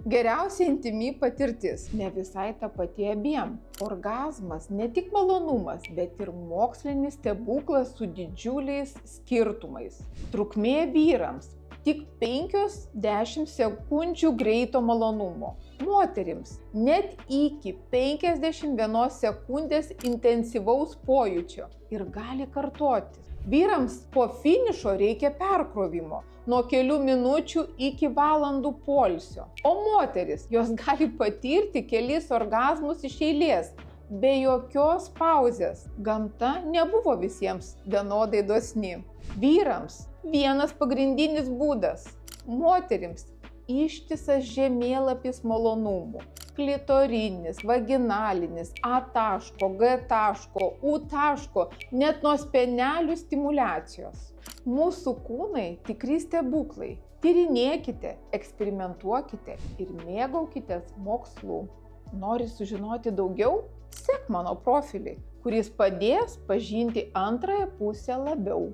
Geriausia intymi patirtis ne visai ta pati abiem. Orgazmas ne tik malonumas, bet ir mokslinis stebuklas su didžiuliais skirtumais. Trukmė vyrams tik 5-10 sekundžių greito malonumo. Moterims net iki 51 sekundės intensyvaus pojūčio ir gali kartotis. Vyrams po finišo reikia perkrovimo nuo kelių minučių iki valandų poilsio. O moteris, jos gali patirti kelis orgazmus iš eilės, be jokios pauzės. Gamta nebuvo visiems vienodai dosni. Vyrams vienas pagrindinis būdas, moterims ištisas žemėlapis malonumų. Klitorinis, vaginalinis, A taško, G taško, U taško, net nuo spenelių stimuliacijos. Mūsų kūnai tikri stebuklai. Tyrinėkite, eksperimentuokite ir mėgaukitės mokslu. Nori sužinoti daugiau? Sek mano profilį, kuris padės pažinti antrąją pusę labiau.